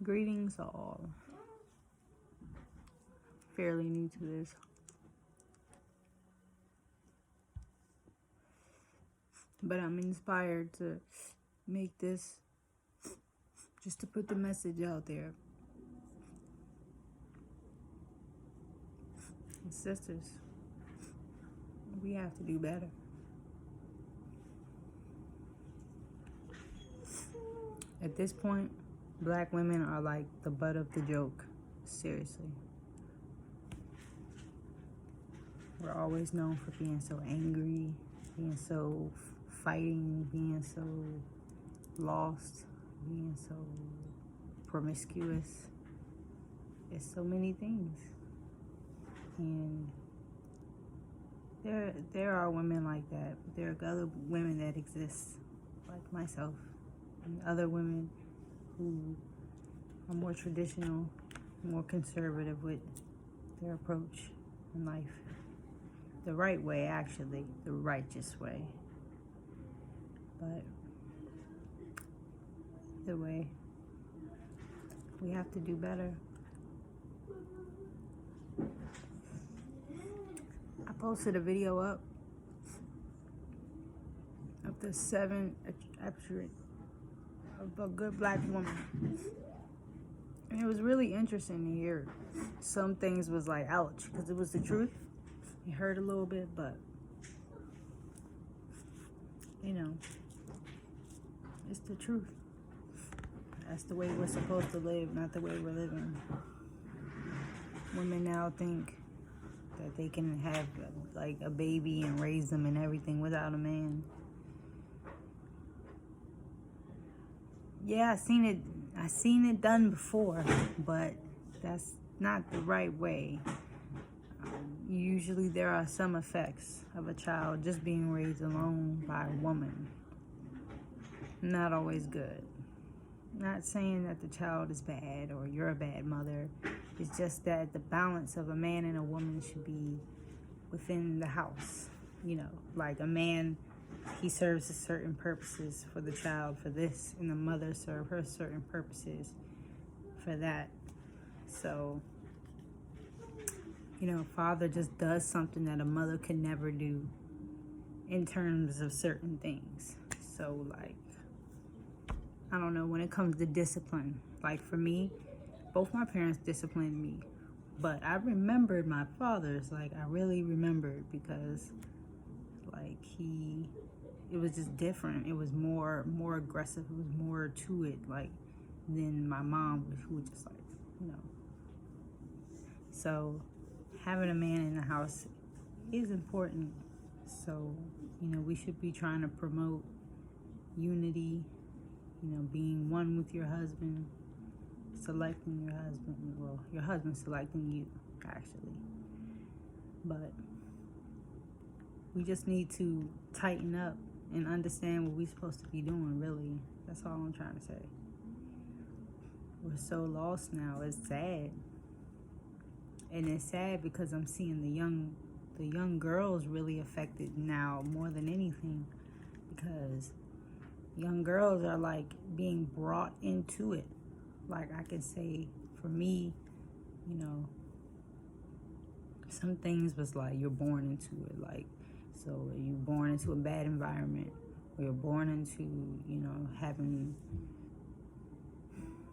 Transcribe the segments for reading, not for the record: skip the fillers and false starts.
Greetings all. Fairly new to this. But I'm inspired to make this just to put the message out there. And sisters, we have to do better. At this point, black women are like the butt of the joke. Seriously. We're always known for being so angry, being so fighting, being so lost, being so promiscuous. It's so many things. And there are women like that. But there are other women that exist, like myself, and other women who are more traditional, more conservative with their approach in life. The right way, actually, the righteous way. But either way, we have to do better. I posted a video up of the 7 attributes of a good black woman. And it was really interesting to hear. Some things was like, ouch, because it was the truth. It hurt a little bit, but, you know, it's the truth. That's the way we're supposed to live, not the way we're living. Women now think that they can have, like, a baby and raise them and everything without a man. Yeah, I seen it done before, but that's not the right way. Usually there are some effects of a child just being raised alone by a woman. Not always good. Not saying that the child is bad or you're a bad mother. It's just that the balance of a man and a woman should be within the house. You know, like a man, he serves certain purposes for the child for this, and the mother serves her certain purposes for that. So, you know, a father just does something that a mother could never do in terms of certain things. So, like, I don't know, when it comes to discipline, like for me, both my parents disciplined me. But I remembered my father's, like, I really remembered because, like, it was just different. It was more aggressive. It was more to it, like, than my mom, who was just like, you know. So having a man in the house is important. So, you know, we should be trying to promote unity, you know, being one with your husband, selecting your husband, well, your husband selecting you, actually. But we just need to tighten up and understand what we're supposed to be doing, really. That's all I'm trying to say. We're so lost now. It's sad. And it's sad because I'm seeing the young girls really affected now more than anything, because young girls are like being brought into it. Like I could say for me, you know, some things was like you're born into it. Like, so you're born into a bad environment, or you're born into, you know, having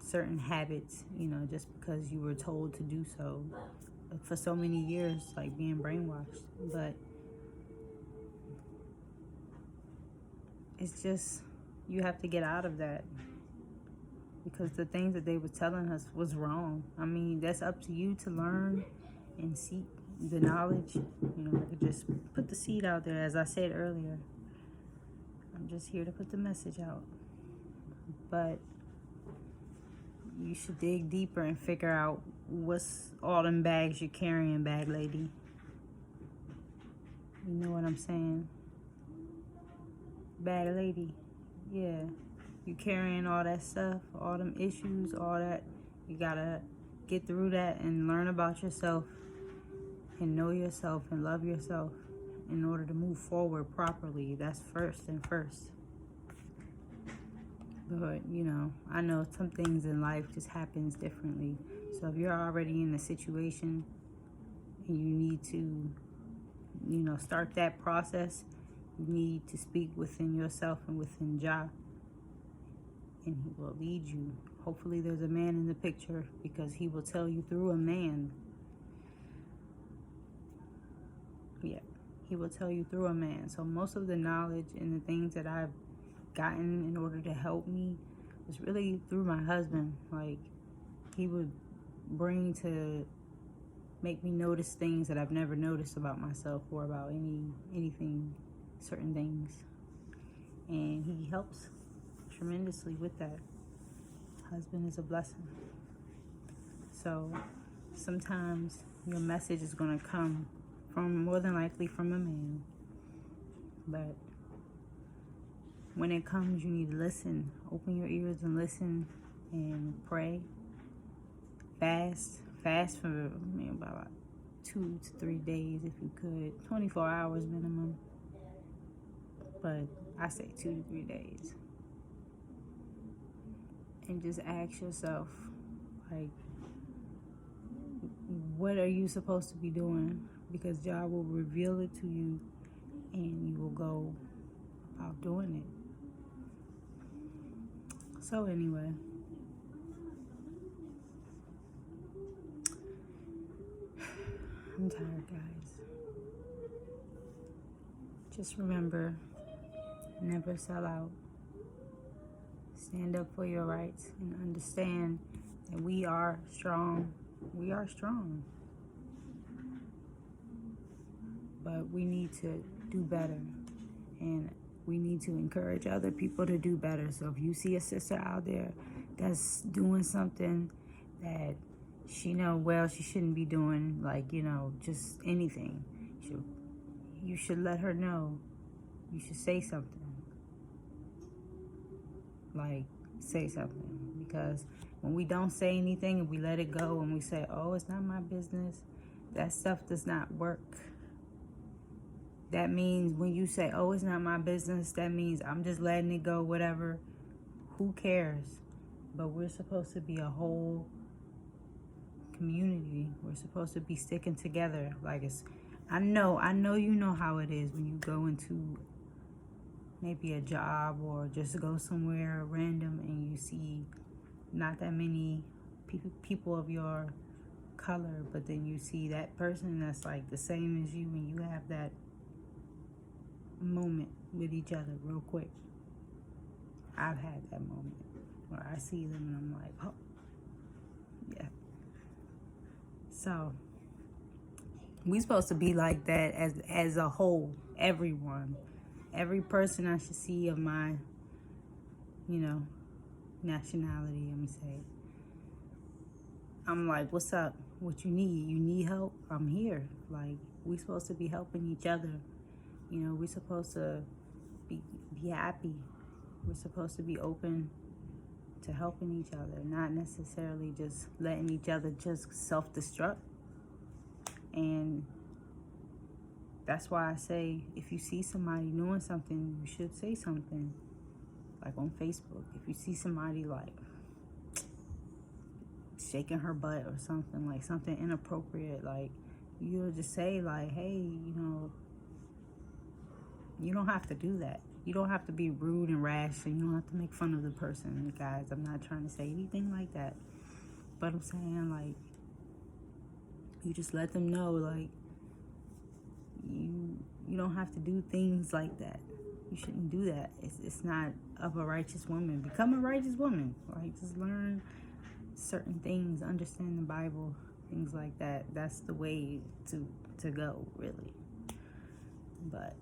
certain habits, you know, just because you were told to do so for so many years, like being brainwashed. But it's just, you have to get out of that, because the things that they were telling us was wrong. I mean, that's up to you to learn and seek the knowledge. You know, I could just put the seed out there, as I said earlier. I'm just here to put the message out. But you should dig deeper and figure out what's all them bags you're carrying, bag lady. You know what I'm saying? Bag lady. Yeah. You carrying all that stuff, all them issues, all that. You gotta get through that and learn about yourself and know yourself and love yourself in order to move forward properly. That's first and first. But, I know some things in life just happens differently. So if you're already in a situation and you need to, start that process, you need to speak within yourself and within Jah, and he will lead you. Hopefully there's a man in the picture, because he will tell you through a man. Yeah, he will tell you through a man. So most of the knowledge and the things that I've gotten in order to help me was really through my husband. Like, he would bring to make me notice things that I've never noticed about myself or about anything, certain things. And he helps tremendously with that. Husband is a blessing. So sometimes your message is going to come from, more than likely, from a man. But when it comes, you need to listen. Open your ears and listen, and pray. Fast for about 2 to 3 days if you could. 24 hours minimum. But I say 2 to 3 days. And just ask yourself, like, what are you supposed to be doing? Because God will reveal it to you, and you will go about doing it. So anyway, I'm tired, guys. Just remember, never sell out. Stand up for your rights and understand that we are strong. We are strong. But we need to do better. And we need to encourage other people to do better. So if you see a sister out there that's doing something that she shouldn't be doing, like, just anything, you should let her know. You should say something. Like, say something. Because when we don't say anything and we let it go and we say, oh, it's not my business, that stuff does not work. That means when you say, oh, it's not my business, that means I'm just letting it go, whatever. Who cares? But we're supposed to be a whole community. We're supposed to be sticking together. Like, I know you know how it is when you go into maybe a job or just go somewhere random and you see not that many people of your color, but then you see that person that's like the same as you, and you have that moment with each other real quick. I've had that moment where I see them and I'm like, oh, yeah. So we supposed to be like that as a whole. Everyone, every person I should see of my, nationality, I'm gonna say, I'm like, what's up? What you need? You need help? I'm here. Like, we supposed to be helping each other. We're supposed to be happy. We're supposed to be open to helping each other, not necessarily just letting each other just self-destruct. And that's why I say, if you see somebody doing something, you should say something. Like on Facebook, if you see somebody like shaking her butt or something, like something inappropriate, like, you'll just say, like, hey, you don't have to do that. You don't have to be rude and rash, and you don't have to make fun of the person. Guys, I'm not trying to say anything like that. But I'm saying, like, you just let them know, like, you don't have to do things like that. You shouldn't do that. It's not of a righteous woman. Become a righteous woman. Like, just learn certain things, understand the Bible, things like that. That's the way to go, really. But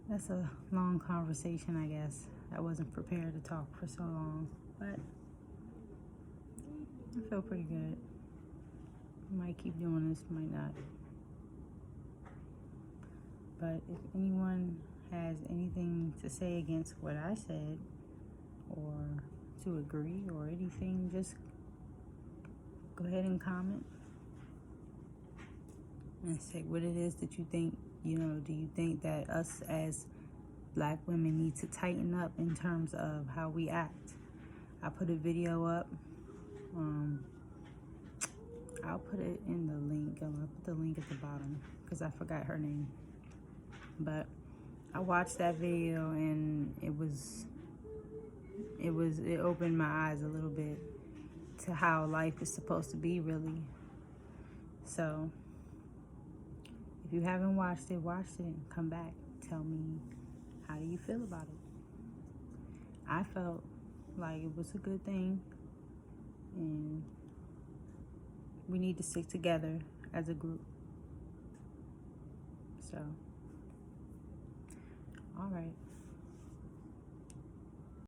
that's a long conversation, I guess. I wasn't prepared to talk for so long, but I feel pretty good. I might keep doing this, might not. But if anyone has anything to say against what I said, or to agree, or anything, just go ahead and comment and say what it is that you think. Do you think that us as Black women need to tighten up in terms of how we act. I put a video up. I'll put it in the link. I'll put the link at the bottom because I forgot her name. But I watched that video and it opened my eyes a little bit to how life is supposed to be, really. So if you haven't watched it, watch it and come back. Tell me, how do you feel about it? I felt like it was a good thing, and we need to stick together as a group. So, all right.